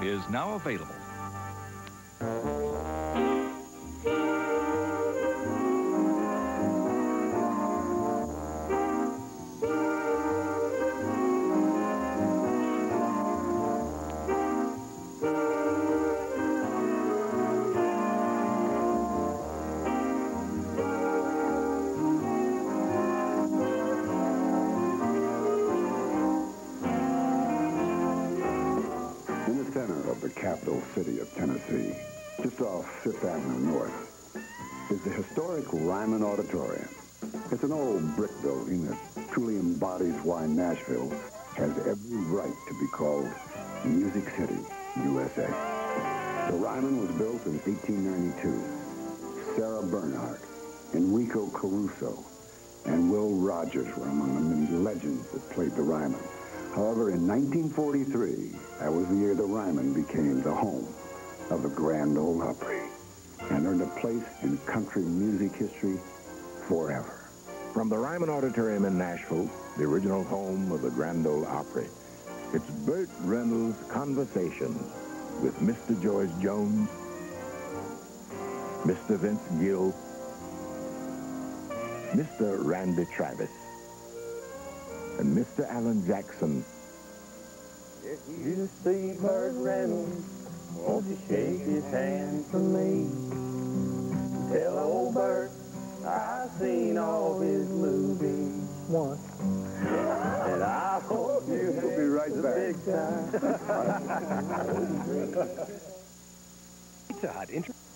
is now available. The capital city of Tennessee, just off Fifth Avenue North, is the historic Ryman Auditorium. It's an old brick building that truly embodies why Nashville has every right to be called Music City, USA. The Ryman was built in 1892. Sarah Bernhardt, Enrico Caruso, and Will Rogers were among the many legends that played the Ryman. However, in 1943, that was the year the Ryman became the home of the Grand Ole Opry and earned a place in country music history forever. From the Ryman Auditorium in Nashville, the original home of the Grand Ole Opry, it's Burt Reynolds' Conversations with Mr. George Jones, Mr. Vince Gill, Mr. Randy Travis, and Mr. Alan Jackson. If you see Burt Reynolds, won't you shake his hand for me? Tell old Burt I've seen all his movies once, and I hope you We'll be right the back. big time.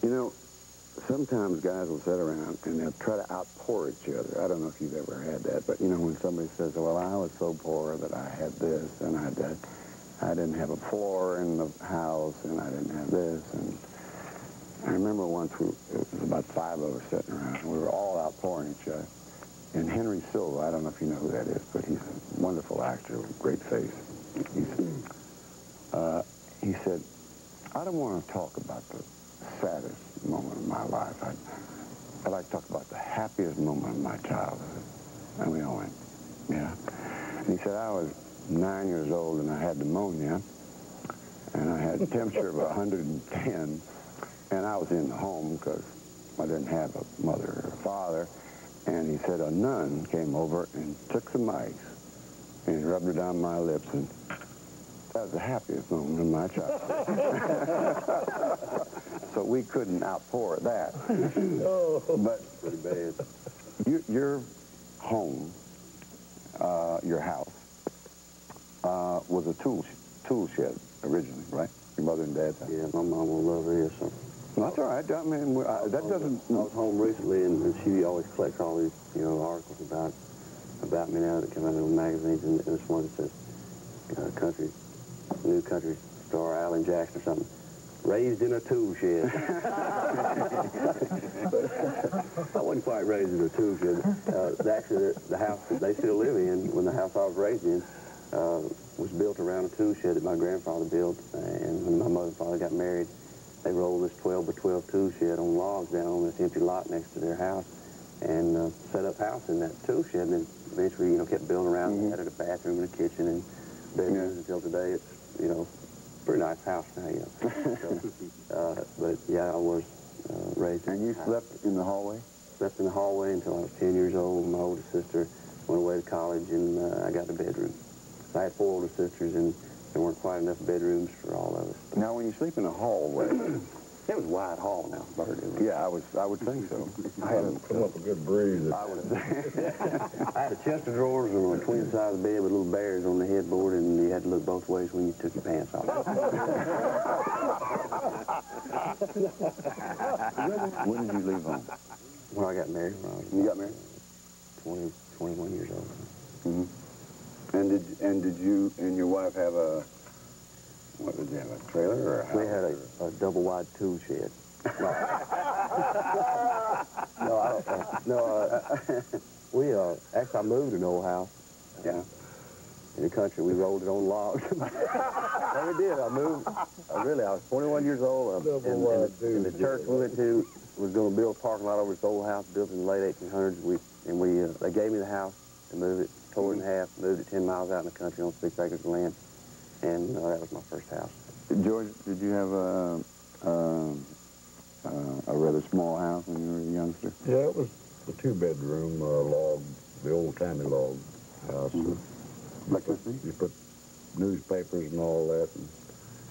You know, sometimes guys will sit around and they'll try to outpour each other. I don't know if you've ever had that, but you know, when somebody says, well, I was so poor that I had this and I had that. I didn't have a floor in the house and I didn't have this. And I remember once it was about 5 of us sitting around and we were all outpouring each other. And Henry Silva, I don't know if you know who that is, but he's a wonderful actor with a great face. He said, I don't want to talk about the saddest moment of my life. I'd like to talk about the happiest moment of my childhood. And we all went, yeah. And he said, I was 9 years old and I had pneumonia and I had a temperature of 110 and I was in the home because I didn't have a mother or a father. And he said a nun came over and took some ice and rubbed it down my lips, and that was the happiest moment of my childhood. So we couldn't outpour that. But pretty bad. Your home, your house, was a tool shed originally, right? Your mother and dad's house? Yeah, my mom will love this. So. Well, that's all right. I mean, that doesn't... I was home recently, and she always collects all these, you know, articles about me now that come out in the magazines, and this one that says, new country star Alan Jackson or something, raised in a tool shed. I wasn't quite raised in a tool shed. Actually, the house that they still live in, when the house I was raised in, was built around a tool shed that my grandfather built, and when my mother and father got married, they rolled this 12 by 12 tool shed on logs down on this empty lot next to their house, and set up house in that tool shed, and then eventually, you know, kept building around, and added a bathroom and a kitchen and bedrooms until today. It's, you know, pretty nice house now, you know. So, but yeah, I was raised. And you slept in the hallway? Slept in the hallway until I was 10 years old. My oldest sister went away to college, and I got a bedroom. So I had 4 older sisters, and there weren't quite enough bedrooms for all of us. Now, when you sleep in a hallway, it was wide hall now, Burt. Yeah, I would think so. I had come up a good breeze. I had a chest of drawers on the twin side of the bed with little bears on the headboard, and you had to look both ways when you took your pants off. When did you leave home? When I got married. You got married? 21 years old. Mm-hmm. And did you and your wife have a, what did you have, a trailer or a house? We had a double wide tool shed. Actually I moved an old house. Yeah. In the country, we rolled it on logs. And we did. I moved. I was 21 years old, and the church we went to was going to build a parking lot over this old house built in the late 1800s. They gave me the house and moved it, tore it in half, moved it 10 miles out in the country on 6 acres of land, and that was my first house. George, did you have a rather small house when you were a youngster? Yeah, it was a two-bedroom log, the old-timey log house. Electricity? You put newspapers and all that, and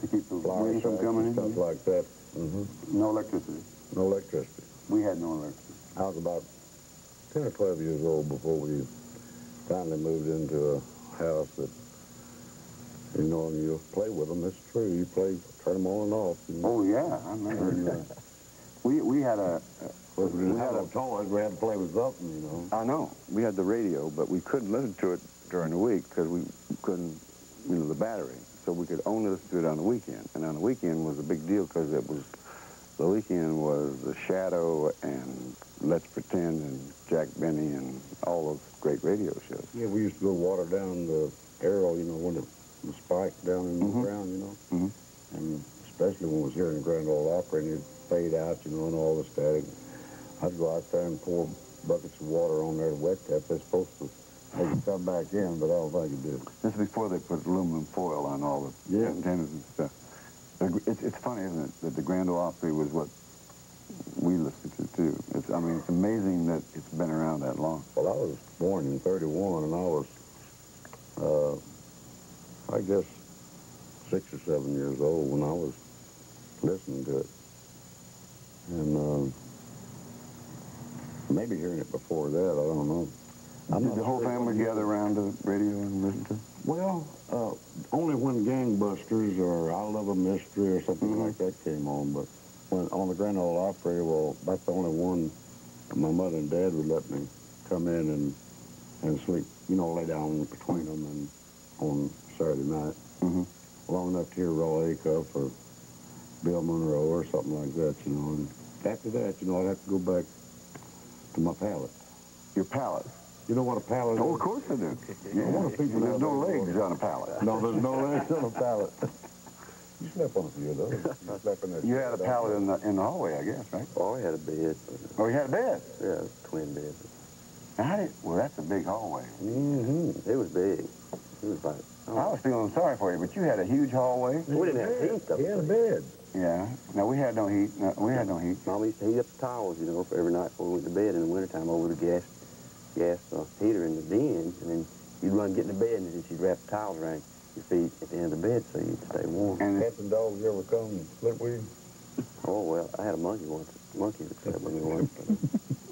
To keep the flower wind from sacks coming and in? stuff like that. No electricity. No electricity. We had no electricity. I was about 10 or 12 years old before we finally moved into a house that, you know, and you play with them, it's true. You turn them on and off. And, Oh, yeah, I remember. and, We had a... we had no toys, we had to play with something, you know. I know. We had the radio, but we couldn't listen to it during the week because we couldn't, you know, the battery. So we could only listen to it on the weekend. And on the weekend was a big deal because the weekend was The Shadow and Let's Pretend and Jack Benny and all those great radio shows. Yeah, we used to go water down the arrow, you know, when the spike down in the ground, you know. And especially when it was here in the Grand Ole Opry and it'd fade out, you know, and all the static. I'd go out there and pour buckets of water on there to wet that. They're supposed to make it come back in, but I don't think it did. This is before they put aluminum foil on all the antennas and stuff. It's funny, isn't it, that the Grand Ole Opry was what we listened to, too. I mean, it's amazing that it's been around that long. Well, I was born in '31, and I was, I guess, 6 or 7 years old when I was listening to it. And maybe hearing it before that, I don't know. Did the whole family gather around the radio and listen to it? Well, only when Gangbusters or I Love a Mystery or something like that came on, but when on the Grand Ole Opry, well, that's the only one my mother and dad would let me come in and sleep, you know, lay down between them and on Saturday night, long enough to hear Roy Acuff or Bill Monroe or something like that, you know. And after that, you know, I'd have to go back to my pallet. Your pallet? You know what a pallet is? Oh, of course I do. Yeah. A lot of people There's no don't know. legs on a pallet. No, there's no legs on a pallet. You slept on a few of those. You slept in that. You had a pallet in the hallway, I guess, right? Oh, I had a bed. Oh, you had a bed? Yeah, twin bed. Well, that's a big hallway. It was big. It was like... I was feeling sorry for you, but you had a huge hallway. We didn't have heat, though. He had a bed. Yeah. No, we had no heat. No, we had no heat. Mom used to heat up the towels, you know, for every night before we went to bed in the wintertime over the gas heater in the den, and then you'd run, get in the bed, and then she'd wrap the towels around your feet at the end of the bed so you'd stay warm. And Cats and dogs ever come and sleep with you? Oh, well, I had a monkey once. Monkey that slept with me once.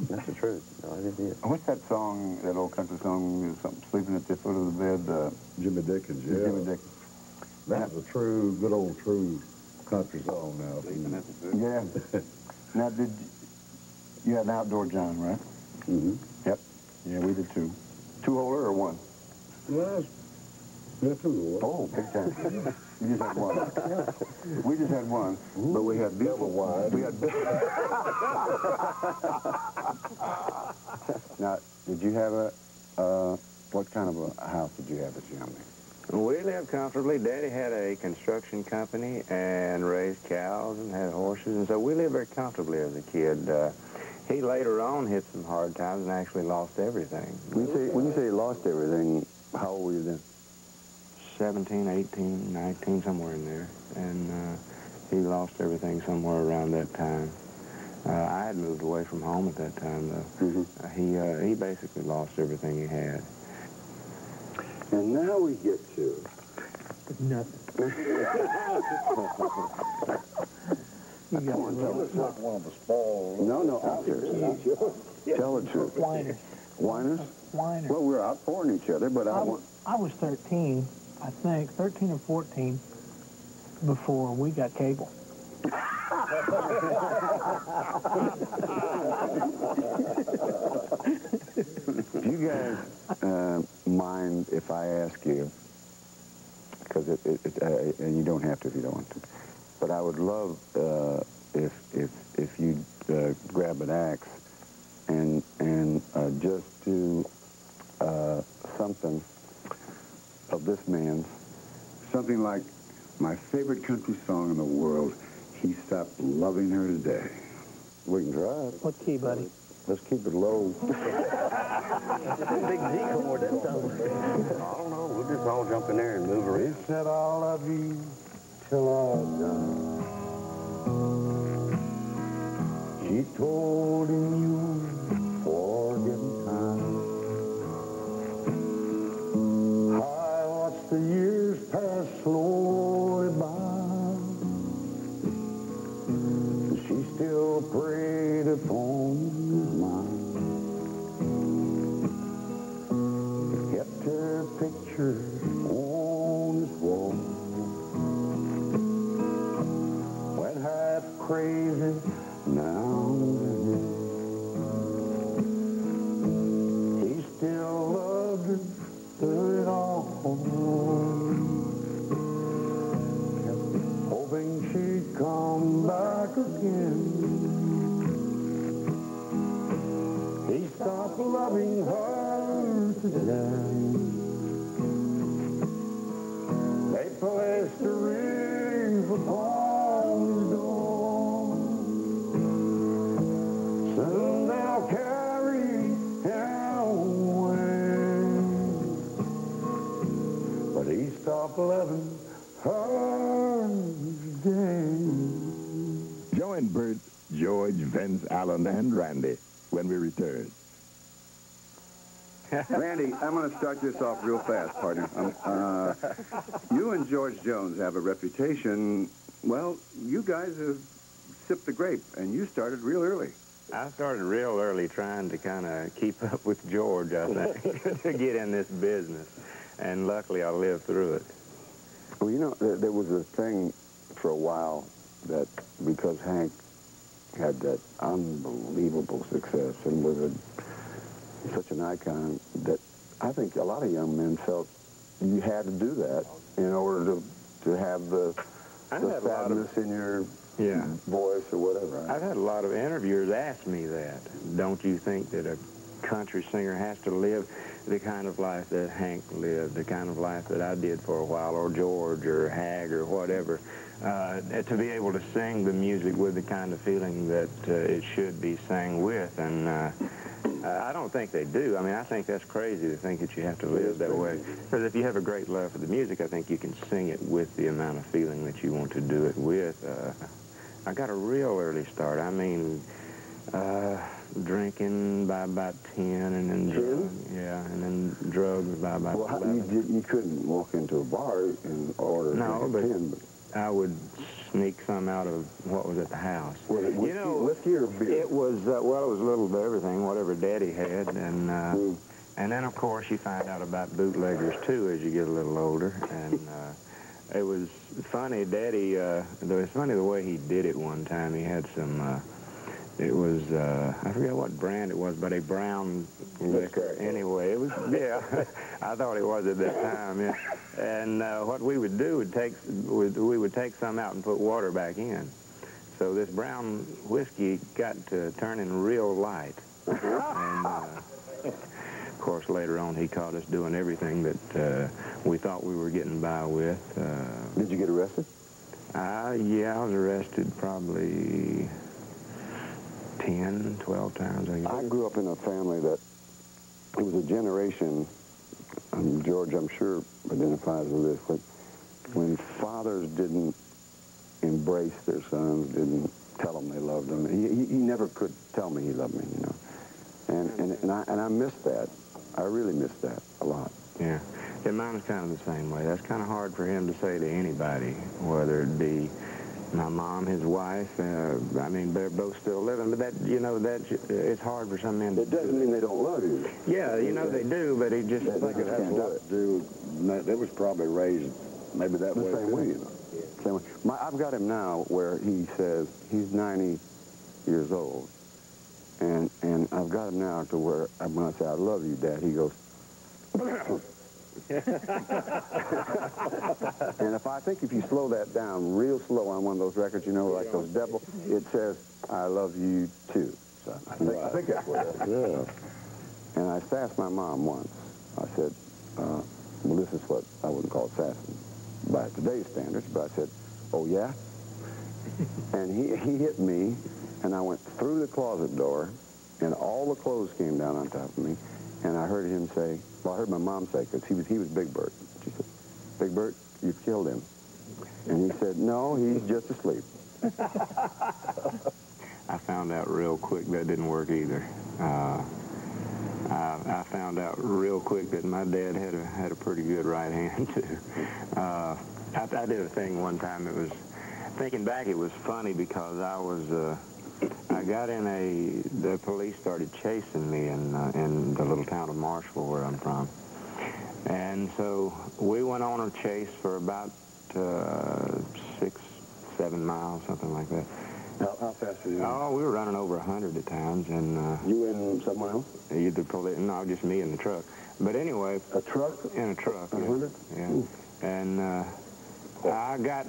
That's the truth. No, I just did. what's that song, that old country song, something, Sleeping at the Foot of the Bed? Jimmy Dickens, yeah. Jimmy Dickens. That was a true, good old true country song now. Sleeping at the Foot? Yeah. Now, you had an outdoor John, right? Yep. Yeah, we did too. Two-holer or one? Well, yeah, two. Oh, big time. You just had one. We just had one, but we had beautiful wide. We had Now, did you have what kind of a house did you have as a young man? We lived comfortably. Daddy had a construction company and raised cows and had horses, and so we lived very comfortably as a kid. He later on hit some hard times and actually lost everything. When you say he lost everything, how old were you then? 17, 18, 19, somewhere in there. And he lost everything somewhere around that time. I had moved away from home at that time, though. He basically lost everything he had. And now we get to... Nothing. You got One of the small... No, tell the truth. whiners. Whiners? Whiners. Well, we're outpouring each other, but I want... I was 13, I think, 13 or 14, before we got cable. Do you guys mind if I ask you, because and you don't have to if you don't want to, but I would love if you grab an axe and just do something of this man's, something like my favorite country song in the world, He Stopped Loving Her Today. We can try it. What key, buddy? Let's keep it low. Big G chord, that something. I don't know. We'll just all jump in there and move around. He said, I'll love you till I done. She told him you forget time. I watched the years pass slowly by. She still prayed upon his mind. Kept her picture on his wall. Went half crazy now and then. He still loved her through it all. Kept hoping she'd come back again. He stopped loving her today. They placed a wreath upon his door. Soon they'll carry him away. But he stopped loving her today. Join Burt, George, Vince, Alan, and Randy when we return. Randy, I'm going to start this off real fast, partner. You and George Jones have a reputation. Well, you guys have sipped the grape, and you started real early. I started real early trying to kind of keep up with George, I think, to get in this business. And luckily, I lived through it. Well, you know, there was a thing for a while that because Hank had that unbelievable success and was such an icon that I think a lot of young men felt you had to do that in order to have the sadness in your voice or whatever. I've had a lot of interviewers ask me that. Don't you think that a country singer has to live the kind of life that Hank lived, the kind of life that I did for a while, or George or Hag or whatever, to be able to sing the music with the kind of feeling that it should be sang with? And I don't think they do. I mean, I think that's crazy to think that you have to live that way. Because if you have a great love for the music, I think you can sing it with the amount of feeling that you want to do it with. I got a real early start. I mean, drinking by about 10, and then and then drugs by about 11. You couldn't walk into a bar and order 10. But I would sneak some out of what was at the house. Was it whiskey or beer? It was, well, it was a little bit of everything, whatever Daddy had. And then, of course, you find out about bootleggers, too, as you get a little older. And it was funny, Daddy, it was funny the way he did it one time. He had some, it was, I forget what brand it was, but a brown liquor. Anyway, it was, I thought it was at that time, yeah. And what we would do we would take some out and put water back in. So this brown whiskey got to turning real light. And, of course, later on, he caught us doing everything that we thought we were getting by with. Did you get arrested? Yeah, I was arrested probably 10, 12 times, I guess. I grew up in a family that it was a generation, and George, I'm sure, identifies with this, but when fathers didn't embrace their sons, didn't tell them they loved them, he never could tell me he loved me, you know. And I miss that. I really miss that a lot. Yeah. Yeah, mine's kind of the same way. That's kind of hard for him to say to anybody, whether it be my mom, his wife. I mean, they're both still living, but that, you know, it's hard for some men to do. It doesn't mean they don't love you. Yeah, you know they do, but he just... I think it has a lot to do, they was probably raised maybe that way. The same way, you know. Same way. I've got him now where he says he's 90 years old, and I've got him now to where when I say, I love you, Dad, he goes... And if you slow that down real slow on one of those records, you know, like those Devil, it says, I love you too. So I think that's what it is. Yeah. And I asked my mom once, I said, well, this is what I wouldn't call assassin by today's standards, but I said, oh, yeah? And he hit me, and I went through the closet door, and all the clothes came down on top of me, and I heard him say, well, I heard my mom say, because he was Big Burt. She said, Big Burt, you've killed him. And he said, no, he's just asleep. I found out real quick that didn't work either. I found out real quick that my dad had a pretty good right hand too. I did a thing one time. It was, thinking back, it was funny because I got in the police started chasing me in the little town of Marshall where I'm from, and so we went on a chase for about 6, 7 miles, something like that. How fast were you? Oh, we were running over 100 at times, and You and someone else? either police, no, just me in the truck. But anyway, A truck? in a truck. 100? Yeah. And I got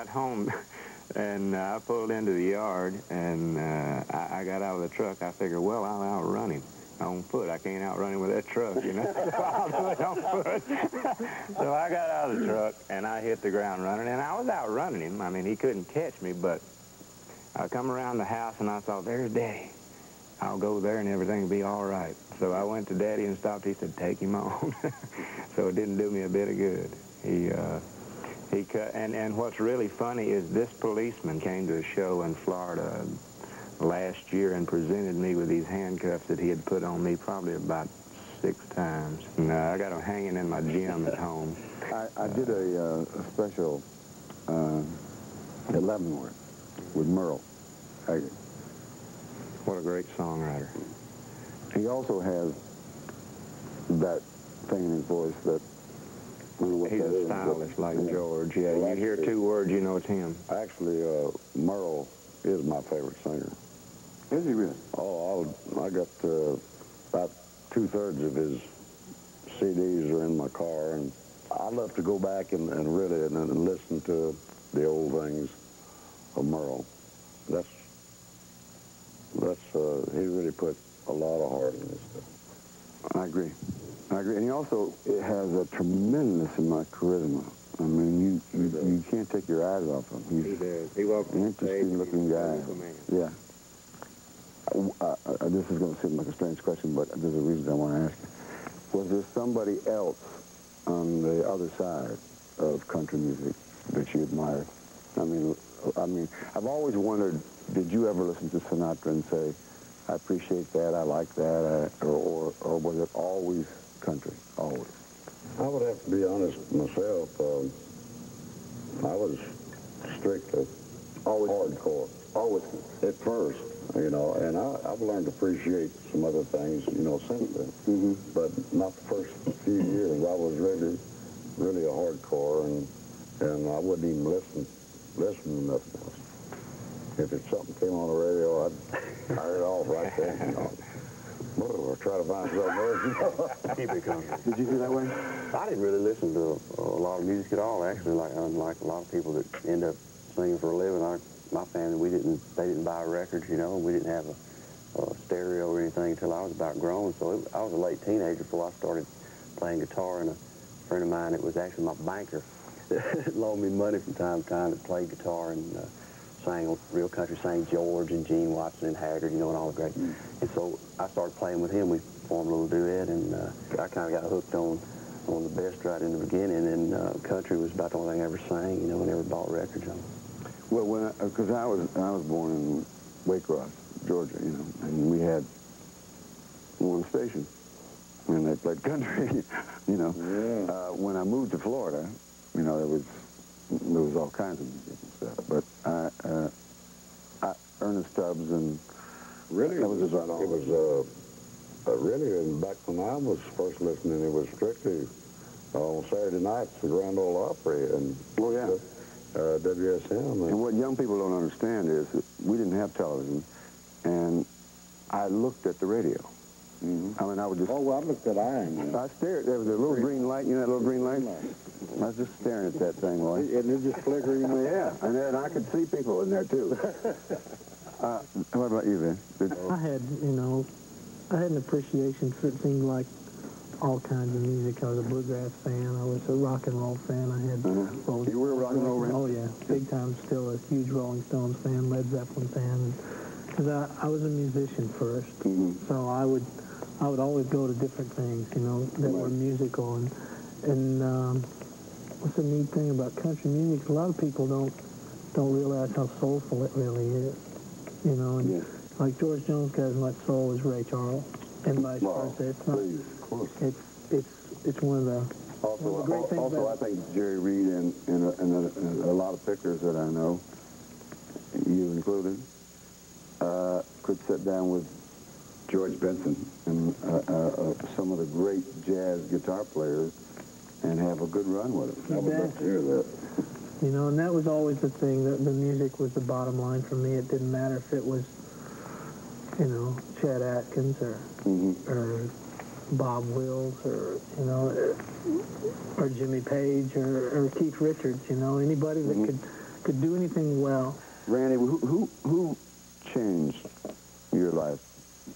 home, and I pulled into the yard, and I got out of the truck. I figured, well, I'll outrun him on foot. I can't outrun him with that truck, you know. So I'll do it on foot. So I got out of the truck, and I hit the ground running, and I was outrunning him. I mean, he couldn't catch me, but I come around the house, and I thought, there's Daddy. I'll go there, and everything will be all right. So I went to Daddy and stopped. He said, take him on. So it didn't do me a bit of good. He cut, and what's really funny is this policeman came to a show in Florida last year and presented me with these handcuffs that he had put on me probably about 6 times. And I got them hanging in my gym at home. I did a special at Leavenworth with Merle Haggard. What a great songwriter. He also has that thing in his voice that... He's a stylist like George. Yeah, you hear 2 words, you know it's him. Actually, Merle is my favorite singer. Is he really? Oh, I got about 2/3 of his CDs are in my car, and I love to go back and really and listen to the old things of Merle. He really put a lot of heart in this stuff. I agree. And he also has a tremendous amount of charisma. I mean, you can't take your eyes off him. He does. He walks an interesting-looking guy. Yeah. This is going to seem like a strange question, but there's a reason I want to ask you. Was there somebody else on the other side of country music that you admired? I mean, I've always wondered, did you ever listen to Sinatra and say, I appreciate that, I like that, or was it always country, always? I would have to be honest myself. I was strictly always hardcore, always at first, you know, and I've learned to appreciate some other things, you know, since then. Mm-hmm. But not the first few years. I was really a hardcore, and I wouldn't even listen to nothing else. If it's something came on the radio, I'd fire it off right there, you know. Or try to find something else, you know. Keep it coming. Did you feel that way? I didn't really listen to a lot of music at all, actually. Unlike a lot of people that end up singing for a living, my family, they didn't buy records, you know. We didn't have a stereo or anything until I was about grown. So I was a late teenager before I started playing guitar. And a friend of mine, it was actually my banker, loaned me money from time to time to play guitar and sang real country, sang George and Gene Watson and Haggard, you know, and all the great. And so I started playing with him. We formed a little duet, and I kind of got hooked on the best right in the beginning. And country was about the only thing I ever sang, you know, and never bought records on. Well, because I was born in Waycross, Georgia, you know, and we had one station, and they played country, you know. Yeah. When I moved to Florida, you know, there was all kinds of music and stuff, but Ernest Stubbs and really, that was about all. It was really, and back when I was first listening, it was strictly on Saturday nights, the Grand Ole Opry and WSM. And what young people don't understand is that we didn't have television, and I looked at the radio. Mm-hmm. I mean, I would just... Oh, well, I looked at iron. I stared. There was a little green light. You know that little green light? I was just staring at that thing, boy. And it just flickering in the air. And I could see people in there, too. What about you, Vin? I had an appreciation for, it seemed like, all kinds of music. I was a bluegrass fan. I was a rock and roll fan. I had... You were a rock and roll fan? Oh, yeah. Big time. Still a huge Rolling Stones fan, Led Zeppelin fan. Because I was a musician first. Mm-hmm. So I would always go to different things, you know, that were musical. And what's the neat thing about country music? A lot of people don't realize how soulful it really is. You know, and like George Jones got as much soul as Ray Charles, and vice versa. It's not. It's one of the great things. Also, I think Jerry Reed and a lot of pickers that I know, you included, could sit down with George Benson and some of the great jazz guitar players and have a good run with them. I would love to hear that. You know, and that was always the thing. The music was the bottom line for me. It didn't matter if it was, you know, Chet Atkins or Bob Wills or, you know, or Jimmy Page or Keith Richards. You know, anybody that could do anything well. Randy, who changed your life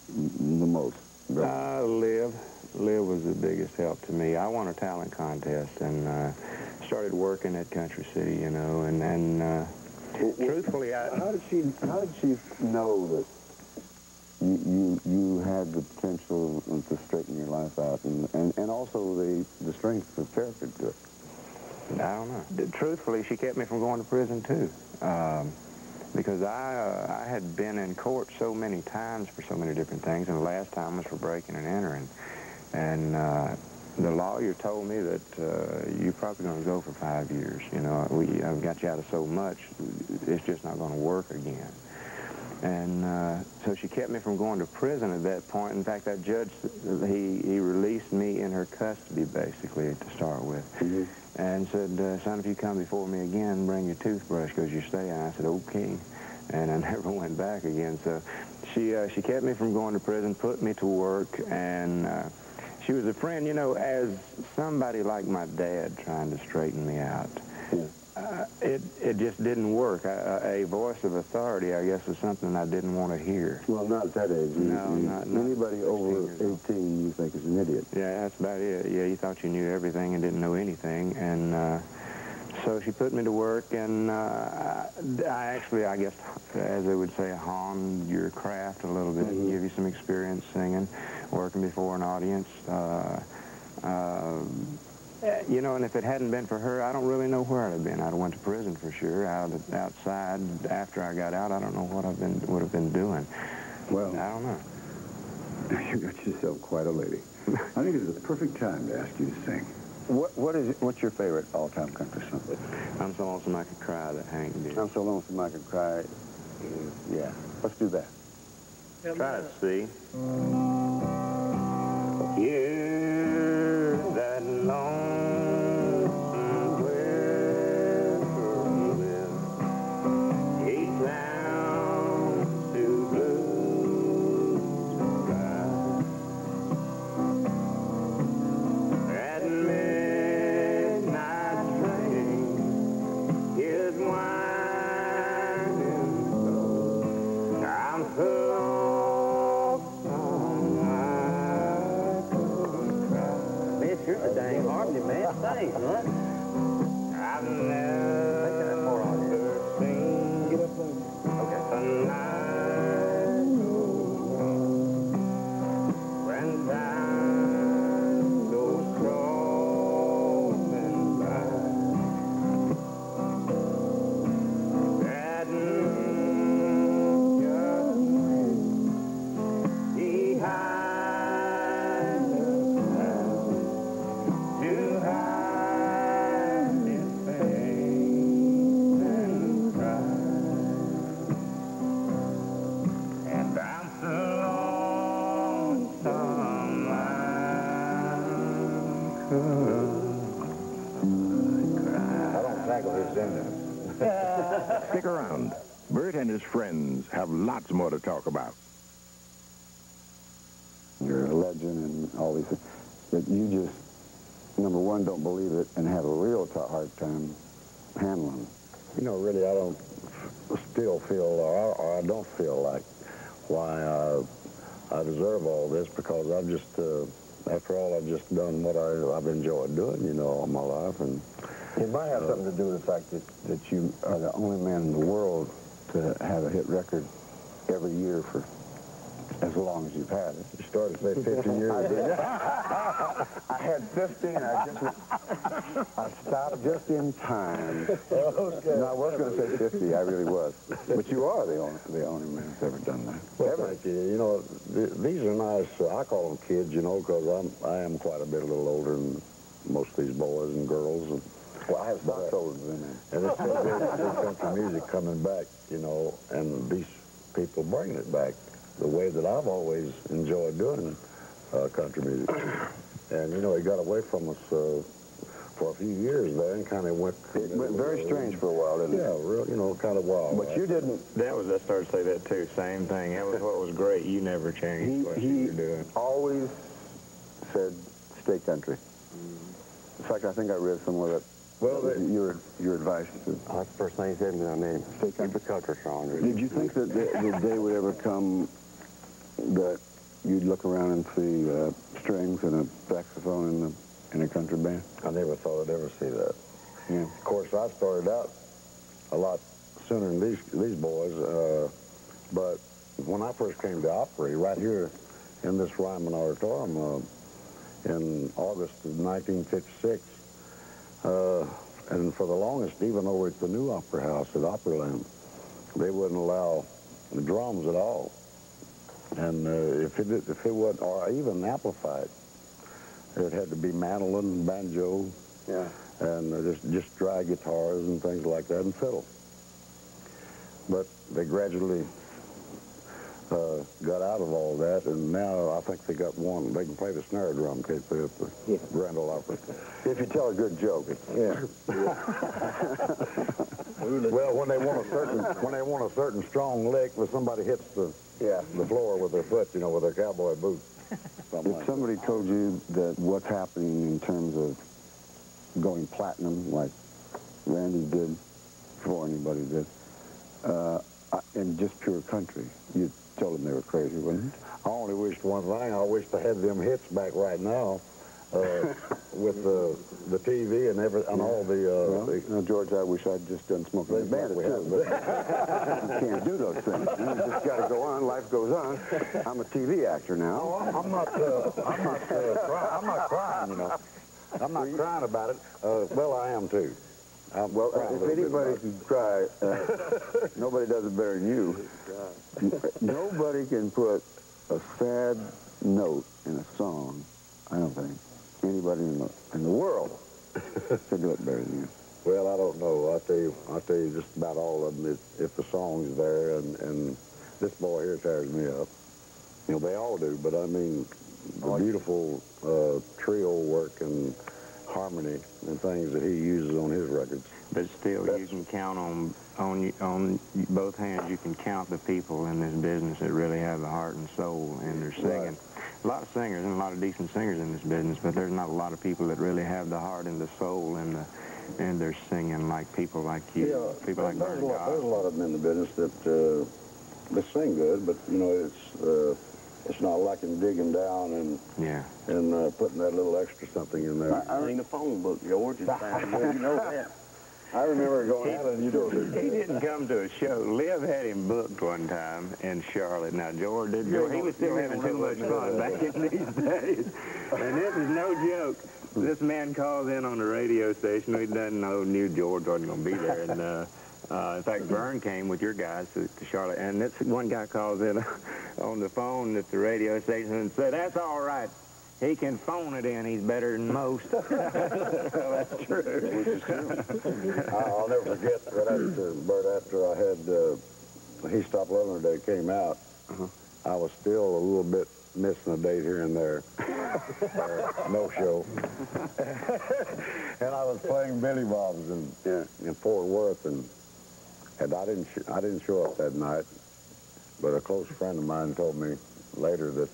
the most? Liv was the biggest help to me. I won a talent contest and started working at Country City, you know, and truthfully, how did she know that you had the potential to straighten your life out and also the strength of character to it? I don't know. Truthfully, she kept me from going to prison too. Because I had been in court so many times for so many different things, and the last time was for breaking and entering. And the lawyer told me that you're probably going to go for 5 years. You know, I've got you out of so much, it's just not going to work again. And so she kept me from going to prison at that point. In fact, that judge, he released me in her custody, basically, to start with. And said, son, if you come before me again, bring your toothbrush because you're staying. I said, okay. And I never went back again. So she kept me from going to prison, put me to work, and she was a friend, you know, as somebody like my dad trying to straighten me out. It just didn't work. A voice of authority, I guess, was something I didn't want to hear. Well, not at that age. Not anybody over 18 you think is an idiot. Yeah, that's about it. Yeah, you thought you knew everything and didn't know anything. And so she put me to work, and I actually, I guess, as they would say, honed your craft a little bit, and give you some experience singing, working before an audience. You know, and if it hadn't been for her, I don't really know where I'd have been. I'd have went to prison for sure. Outside, after I got out, I don't know what would have been doing. Well, I don't know. You got yourself quite a lady. I think it's the perfect time to ask you to sing. What's your favorite all-time country song? I'm So Lonesome I Could Cry that Hank did. I'm So Lonesome I Could Cry. Yeah, let's do that. Try it, see. You're that lonesome whippoorwill, he clowns too blue to cry. That midnight train is winding slow. I'm so you're the dang harmony man. Thanks, huh? I've never seen a night when time goes strolling by. That just he hides to hide his pain and cry. And I'm so lonesome I could cry. I don't tackle his endings. Stick around. Burt and his friends have lots more to talk about. You're a legend and all these things. But you just, number one, don't believe it and have a real hard time handling. You know, really, I don't still feel, or I don't feel like why I deserve all this, because I've just, after all, I've just done what I've enjoyed doing, you know, all my life. And it might have something to do with the fact that you are the only man in the world to have a hit record every year for As long as you've had it. You started to say 50 years, didn't you? I had 50, and I stopped just in time. Okay. No, I was going to say 50. I really was. But you are the only man who's ever done that. Well, thank you. You know, these are nice. I call them kids, you know, because I am quite a bit a little older than most of these boys and girls. And, well, I have socks older than that. and it's so good country music coming back, you know, and these people bringing it back the way that I've always enjoyed doing country music. And, you know, it got away from us for a few years there and kind of went... It went very strange for a while, didn't it? Yeah, real, you know, kind of wild. But you didn't... That was, I started to say that too, same thing. That was what was great. You never changed what you were doing. Always said, stay country. In fact, I think I read somewhere that your advice to... That's the first thing he said when I met him. Stay country. Keep the country strong. Did you think that the day would ever come that you'd look around and see strings and a saxophone in a country band? I never thought I'd ever see that. Yeah. Of course, I started out a lot sooner than these boys, but when I first came to Opry, right here in this Ryman Auditorium in August of 1956, and for the longest, even over at the new Opera House at Opryland, they wouldn't allow the drums at all. And if it wasn't, or even amplified, it had to be mandolin, banjo, Yeah. and just dry guitars and things like that, and fiddle. But they gradually got out of all that, and now I think they got one. They can play the snare drum, can't they, at the Grand Ole Opry? If you tell a good joke, it's... Yeah. Well, when they want a certain strong lick, when somebody hits the floor with their foot, you know, with their cowboy boots. If somebody told you that what's happening in terms of going platinum, like Randy did before anybody did, in just pure country, you told them they were crazy, wouldn't you? I only wished one thing. I wished I had them hits back right now with the TV and all the... Now, George, I wish I'd just done Smoking the Bandit, too, but you can't do those things. You just got to go on. Life goes on. I'm a TV actor now. Oh, I'm not crying, you know. I'm not crying about it. Well, I am, too. Well, if anybody can cry, nobody does it better than you. Nobody can put a sad note in a song, I don't think. Anybody in the world can do it better than you. Well, I don't know. I'll tell you just about all of them if the song's there, and this boy here tears me up. You know, they all do, but I mean, the beautiful trio work and harmony and things that he uses on his records. But still, you can count on both hands. You can count the people in this business that really have the heart and soul in their singing. Right. A lot of singers and a lot of decent singers in this business, but there's not a lot of people that really have the heart and the soul and their singing like people like you, people like Burt. There's a lot of them in the business that sing good, but you know it's not like in digging down and putting that little extra something in there. I read the phone book, George. It's fine. You know that. I remember going out and you don't. He didn't come to a show. Liv had him booked one time in Charlotte. Now, George did go. He was still having too much fun back in these days. And this is no joke. This man calls in on the radio station. He doesn't know, knew George wasn't going to be there. And in fact, Vern came with your guys to Charlotte. And this one guy calls in on the phone at the radio station and said, "That's all right. He can phone it in. He's better than most." That's true. Which is true. I'll never forget that Burt, after I had He Stopped Loving Her Day came out, I was still a little bit missing a date here and there. No show. And I was playing Billy Bob's in Fort Worth, and I didn't show up that night. But a close friend of mine told me later that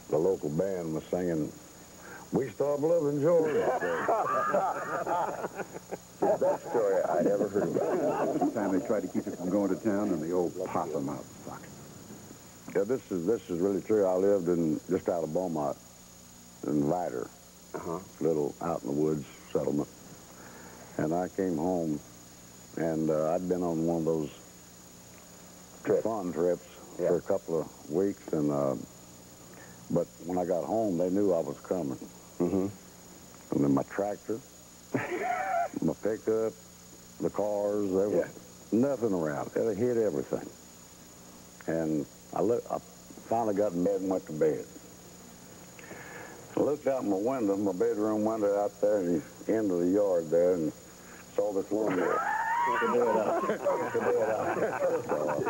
the local band was singing, "We Stopped Loving George." The best story I ever heard about. One time they tried to keep us from going to town, and the old possum out sucked. Yeah, this is really true. I lived just out of Beaumont, in Vider, little out in the woods settlement. And I came home, and I'd been on one of those fun trips for a couple of weeks, and but when I got home, they knew I was coming. Mm-hmm. And then my tractor, my pickup, the cars, there was nothing around. It hit everything. And I finally got in bed and went to bed. I looked out my window, my bedroom window out there, and the end of the yard there, and saw this lawnmower.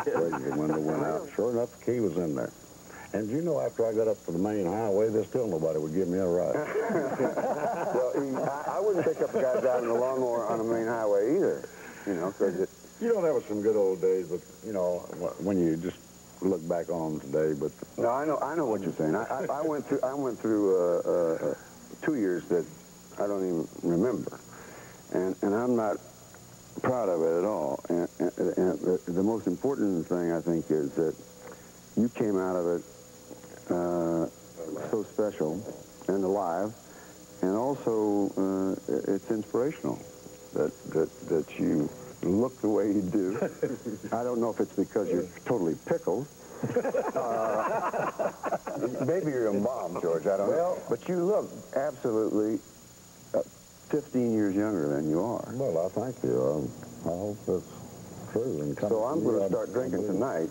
The window went out. Sure enough, the key was in there. And you know, after I got up to the main highway, there's still nobody would give me a ride. Well, I wouldn't pick up a guy driving a lawnmower on the main highway either, you know, because it... You know, that was some good old days, but, you know, when you just look back on them today, but... No, I know what you're saying. I went through 2 years that I don't even remember. And I'm not proud of it at all. And the most important thing, I think, is that you came out of it so special and alive, and also it's inspirational that you look the way you do. I don't know if it's because you're totally pickled. Maybe you're embalmed, George, I don't know. But you look absolutely 15 years younger than you are. Well, I thank you. I hope that's true. And so I'm going to start drinking tonight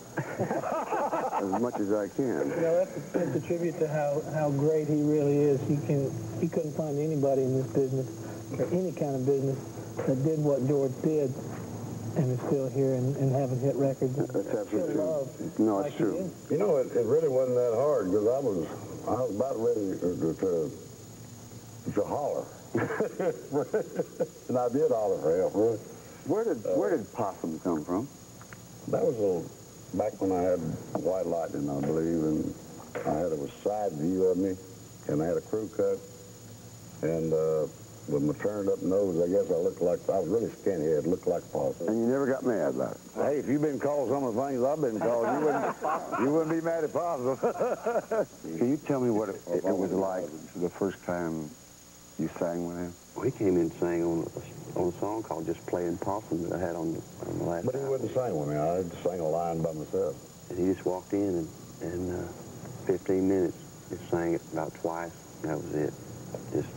as much as I can. You know, that's a tribute to how great he really is. He couldn't find anybody in this business, or any kind of business, that did what George did and is still here and haven't hit records. That's absolutely true. No, it's true. You know, it really wasn't that hard, because I was about ready to holler. And I did holler for help, really. Where did Possum come from? That was back when I had White Lightning, I believe, and I had a side view of me, and I had a crew cut, and with my turned up nose, I guess I looked like, I was really skinhead, looked like Possum. And you never got mad about it? Hey, if you've been called some of the things I've been called, you wouldn't be mad at Possum. Can you tell me what it was like the first time you sang with him? Well, he came in and sang on a song called Just Playing Possum that I had on the last But he album. wouldn't sing with me. I just sang a line by myself. And he just walked in and 15 minutes, just sang it about twice, and that was it. Just,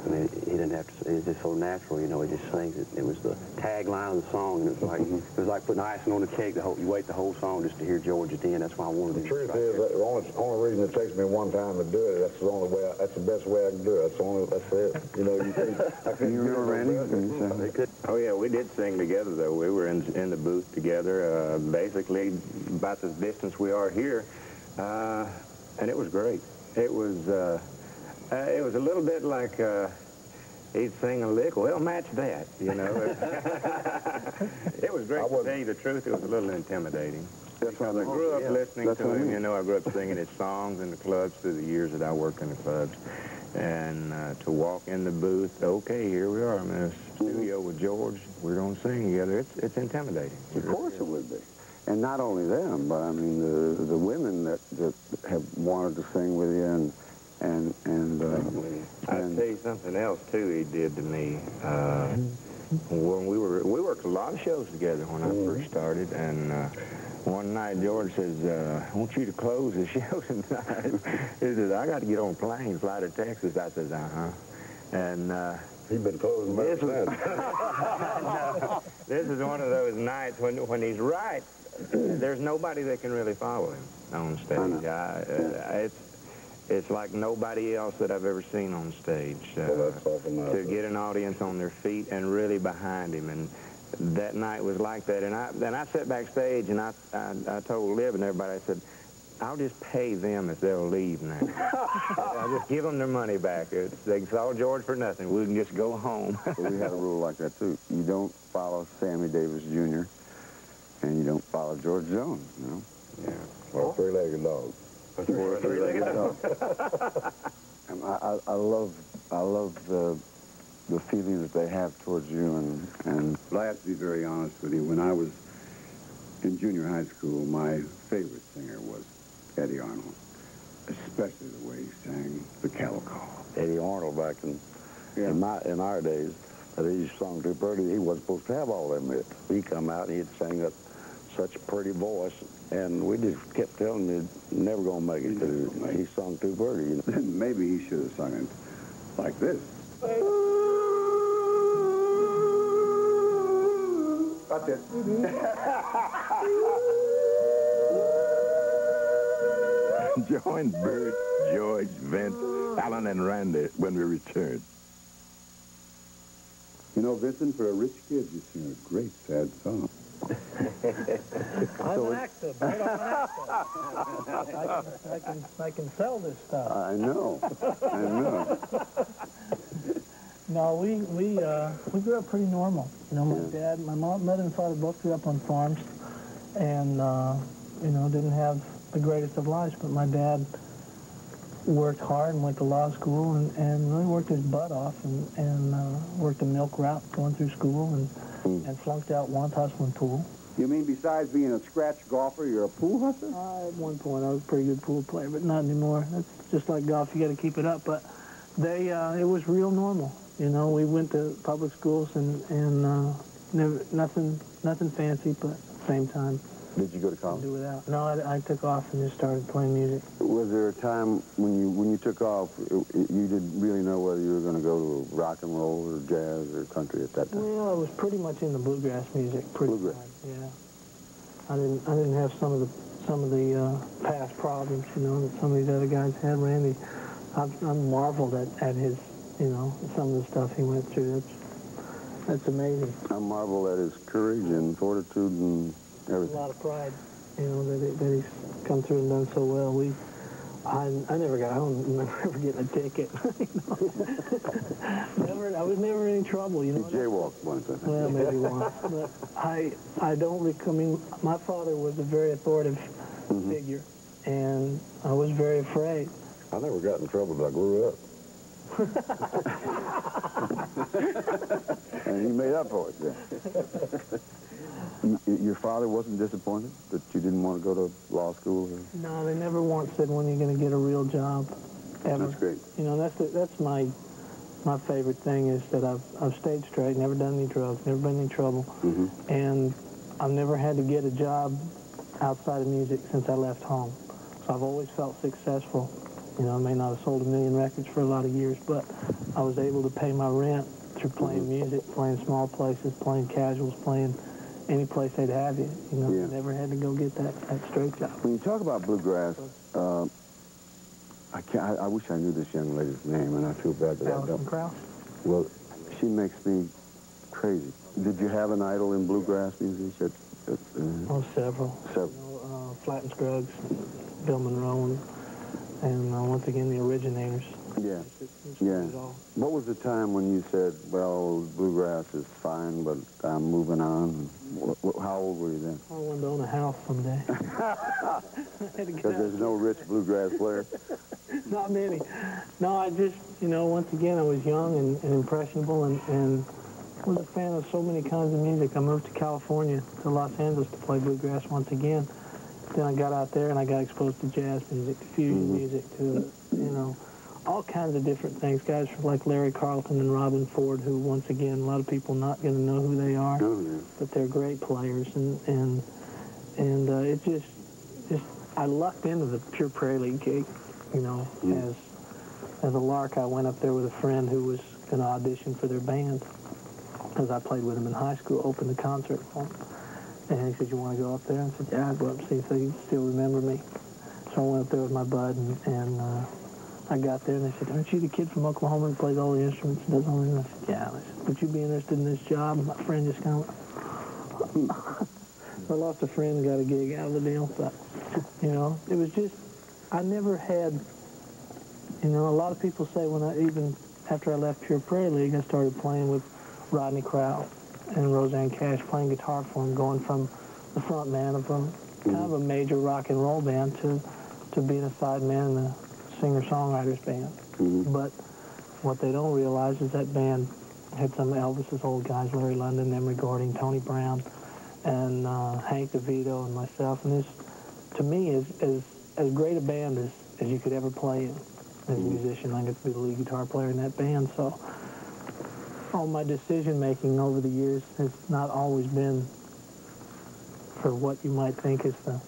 I mean, he didn't have to, it's just so natural, you know, he just sings it. It was the tagline of the song, and it was like putting icing on the cake. You wait the whole song just to hear George at the end. That's why I wanted to. The truth is, the only reason it takes me one time to do it, that's the only way, that's the best way I can do it. That's it. You know, you can't. You remember, Randy? Oh, yeah, we did sing together, though. We were in the booth together, basically about the distance we are here, and it was great. It was a little bit like he'd sing a lick. Well, match that, you know. It was great. To tell you the truth, it was a little intimidating. Because I grew up listening to him. You know, I grew up singing his songs in the clubs through the years that I worked in the clubs. And to walk in the booth, okay, here we are. I'm in a studio with George. We're going to sing together. It's intimidating. Of course it would be. And not only them, but I mean the women that have wanted to sing with you I'll tell you something else too he did to me. When we worked a lot of shows together when I first started, and one night George says, I want you to close the show tonight. He says, I got to get on a plane, fly to Texas. I says, uh-huh. And he'd been closing my head. This is one of those nights when he's right. There's nobody that can really follow him on stage. It's like nobody else that I've ever seen on stage. To get an audience on their feet and really behind him, and that night was like that. And I sat backstage and I told Liv and everybody, I said, I'll just pay them if they'll leave now. I'll just give them their money back. They saw George for nothing. We can just go home. Well, we had a rule like that too. You don't follow Sammy Davis Jr. and you don't follow George Jones. You know? Yeah. Or a three-legged dog. Or a three-legged dog. I love the feeling that they have towards you, and I have to be very honest with you. When I was in junior high school, my favorite singer was Eddie Arnold, especially the way he sang The Cattle Call. Eddie Arnold back in our days, that he sung too pretty. He wasn't supposed to have all them hits. He'd come out and he'd sing such a pretty voice, and we just kept telling him he's never going to make it because he sung too pretty. You know? Then maybe he should have sung it like this. That's it. Join Burt, George, Vince, Alan, and Randy when we return. You know, Vincent, for a rich kid, you sing a great sad song. I'm an actor, Bert. I'm an actor. I can sell this stuff. I know. I know. No, we grew up pretty normal. You know, my dad, my mother and father both grew up on farms, and you know, didn't have the greatest of lives. But my dad worked hard and went to law school and really worked his butt off and worked the milk route going through school and flunked out once hustling pool. You mean besides being a scratch golfer, you're a pool hustler? At one point, I was a pretty good pool player, but not anymore. That's just like golf. You got to keep it up. But it was real normal. You know, we went to public schools and never, nothing fancy, but at the same time. Did you go to college? Do without. No, I took off and just started playing music. Was there a time when you took off, you didn't really know whether you were going to go to rock and roll or jazz or country at that time? Well, I was pretty much into bluegrass music. Bluegrass. Yeah. I didn't have some of the past problems, you know, that some of these other guys had. Randy, I'm marveled at his, you know, some of the stuff he went through. That's amazing. I marvel at his courage and fortitude and everything. A lot of pride, you know, that he's come through and done so well. I never got home, never getting a ticket. I was never in any trouble, you know. He jaywalked once, I think. Well, maybe once. But I don't, I mean, my father was a very authoritative figure, and I was very afraid. I never got in trouble till I grew up. And he made up for it, yeah. Your father wasn't disappointed that you didn't want to go to law school? Or? No, they never once said when you're going to get a real job, ever. That's great. You know, that's my favorite thing is that I've stayed straight, never done any drugs, never been in any trouble, and I've never had to get a job outside of music since I left home. So I've always felt successful. You know, I may not have sold 1 million records for a lot of years, but I was able to pay my rent through playing music, playing small places, playing casuals, playing any place they'd have you. You know, never had to go get that straight job. When you talk about bluegrass, I wish I knew this young lady's name, and I feel bad that I don't. Alison Krauss? Well, she makes me crazy. Did you have an idol in bluegrass music? Oh, several. Several. You know, Flatt and Scruggs, Bill Monroe, and once again, the originators. Yeah. Yeah. What was the time when you said, well, bluegrass is fine, but I'm moving on? How old were you then? I wanted to own a house someday. Because there's no rich bluegrass player? Not many. No, I just, you know, once again, I was young and impressionable and was a fan of so many kinds of music. I moved to California, to Los Angeles, to play bluegrass once again. Then I got out there and I got exposed to jazz music, to fusion music, to, you know, all kinds of different things. Guys like Larry Carlton and Robin Ford, who, once again, a lot of people not going to know who they are, but they're great players. And it just, I lucked into the Pure Prairie League gig, you know, as a lark. I went up there with a friend who was going to audition for their band, because I played with him in high school, opened the concert for him. And he said, you want to go up there? I said, yeah, I'd go up and see if they still remember me. So I went up there with my bud, and I got there, and they said, aren't you the kid from Oklahoma who plays all the instruments and does all the... I said, yeah. And I said, would you be interested in this job? And my friend just kind of went, I lost a friend and got a gig out of the deal. But, you know, it was just, I never had, you know, a lot of people say even after I left Pure Prairie League, I started playing with Rodney Crowell and Roseanne Cash, playing guitar for him, going from the front man of kind of a major rock and roll band to being a side man in a singer-songwriter's band. But what they don't realize is that band had some of Elvis's old guys, Larry London, Emery Gordon, Tony Brown, and Hank DeVito and myself. And this, to me, is as great a band as you could ever play in as a musician. I got to be the lead guitar player in that band, so all my decision-making over the years has not always been for what you might think is the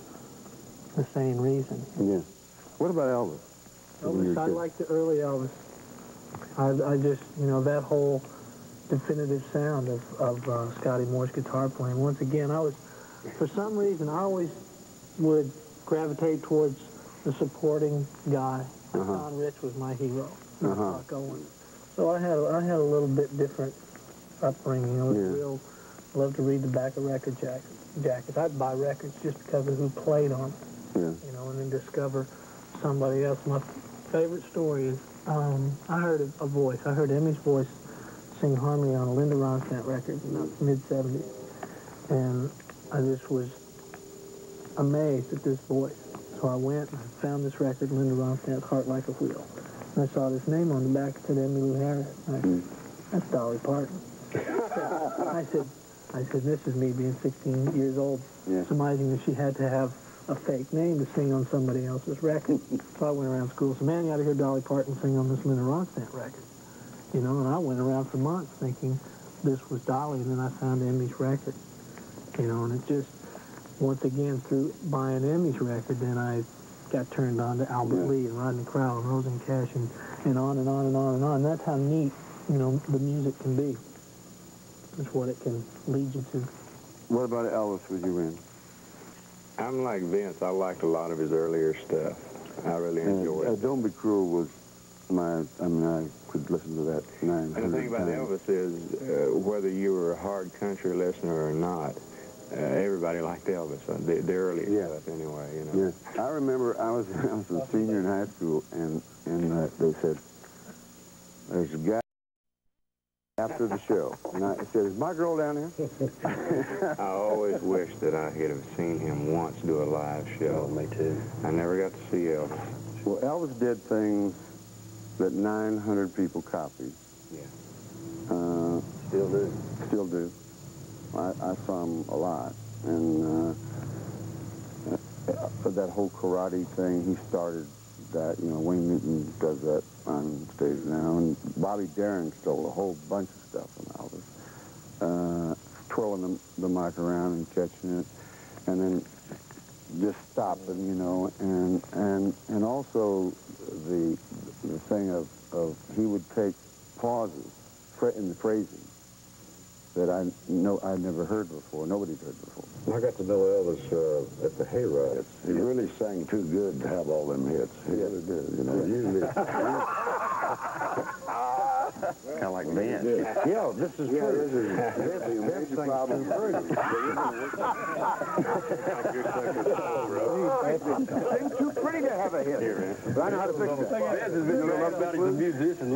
sane reason. Yeah. What about Elvis? Elvis, I like the early Elvis. I just, you know, that whole definitive sound of Scotty Moore's guitar playing. Once again, for some reason, I always would gravitate towards the supporting guy. Don Rich was my hero. Buck Owens. So I had a little bit different upbringing. I was loved to read the back of record jackets. I'd buy records just because of who played on them. Yeah. You know, and then discover somebody else. My favorite story is I heard a voice. I heard Emmy's voice sing harmony on a Linda Ronstadt record in the mid-'70s. And I just was amazed at this voice. So I went and I found this record, Linda Ronstadt's Heart Like a Wheel. And I saw this name on the back. It said Emmylou Harris. And I said, that's Dolly Parton. I said, this is me being 16 years old, surmising that she had to have a fake name to sing on somebody else's record. So I went around school and said, man, you ought to hear Dolly Parton sing on this Linda Ronstadt record. You know, and I went around for months thinking this was Dolly, and then I found Emmy's record. You know, and it just, once again, through buying Emmy's record, then I got turned on to Albert Lee and Rodney Crowell and Rosen Cash and on and on and on and on. That's how neat, you know, the music can be. That's what it can lead you to. What about Elvis was you in? I'm like Vince. I liked a lot of his earlier stuff. I really enjoyed it. Don't Be Cruel was I could listen to that 900 And the thing about Elvis is, whether you were a hard country listener or not, everybody liked Elvis. The early stuff, anyway. You know. Yeah. I remember I was a senior in high school, and they said, "There's a guy after the show," and I said, "Is my girl down here?" I always wished that I could have seen him once do a live show. Me too. I never got to see Elvis. Well, Elvis did things that 900 people copied. Yeah. Still do. Still do. I saw him a lot. And that whole karate thing, he started that. You know, Wayne Newton does that on stage now. And Bobby Darin stole a whole bunch of stuff from Elvis. Twirling the mic around and catching it. And then just stopping, you know, and also the thing of he would take pauses in the phrasing that I'd never heard before. Nobody'd heard before. I got to know Elvis at the Hayride. He really sang too good to have all them hits. He really did, you know. Usually. Kind of like Vince. Yeah, this is true. This is a major problem. It's too pretty to have a hit. But I know how to fix that. Everybody's a musician.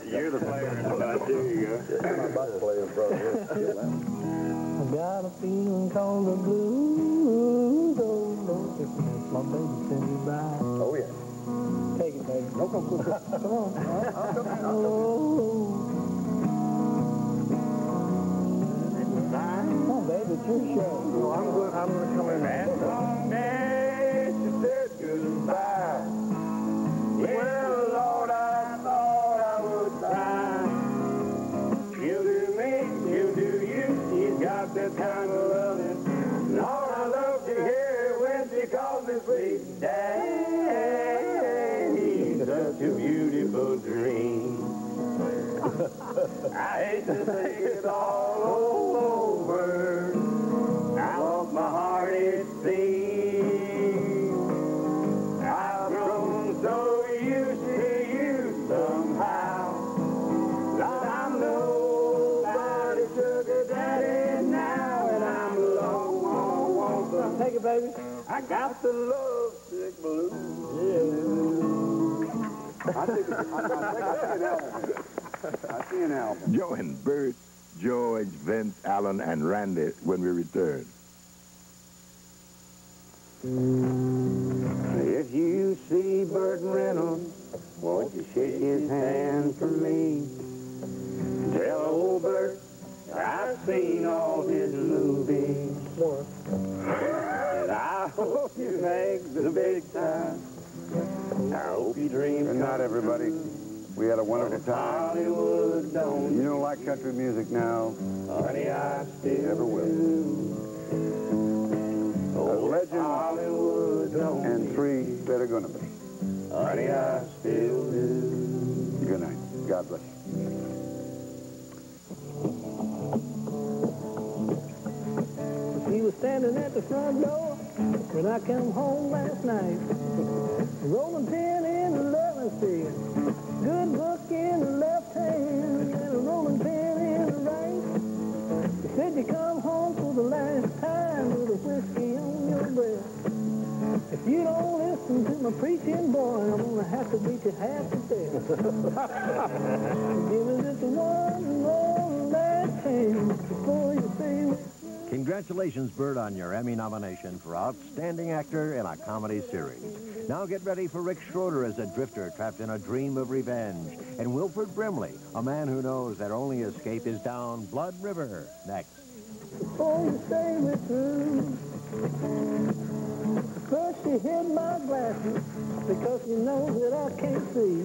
You're the player in the back. There you go. My bass player, brother. I got a feeling called the blues. My baby sent me by. Oh, yeah. Take it, baby. No, come Come on, baby, it's your show. No, I'm going to come in. And one day she said goodbye. Well, Lord, I thought I would die. You do me, you do you. She's got that kind of loving. Lord, I love to hear when she calls me sweet daddy. Such a beautiful dream. I hate to say it all over. I lost my heart, it seems. I've grown so used to you somehow that I'm nobody's sugar daddy now, and I'm alone. Take it, baby. I got the love sick blues. I see an album. Joe and Burt, George, Vince, Alan, and Randy when we return. If you see Burt Reynolds, won't you shake his hand for me? Tell old Burt I've seen all his movies. And I hope you make the big time. I hope you dream. Good night, everybody. We had a wonderful time. Hollywood don't. You don't like country music now? Honey, I still Never will. do. they're going to be. Honey, I still do. Good night. God bless you. She was standing at the front door when I come home last night. Rolling pin in the left hand, good book in the left hand, and a rolling pin in the right. She said you come home for the last time with a whiskey on your breath. If you don't listen to my preaching, boy, I'm gonna have to beat you half to death. Give me just one more last chance before you say it. Congratulations, Burt, on your Emmy nomination for Outstanding Actor in a Comedy Series. Now get ready for Rick Schroeder as a drifter trapped in a dream of revenge. And Wilford Brimley, a man who knows their only escape is down Blood River, next. Before you say we're through, first you hid my glasses because you know that I can't see.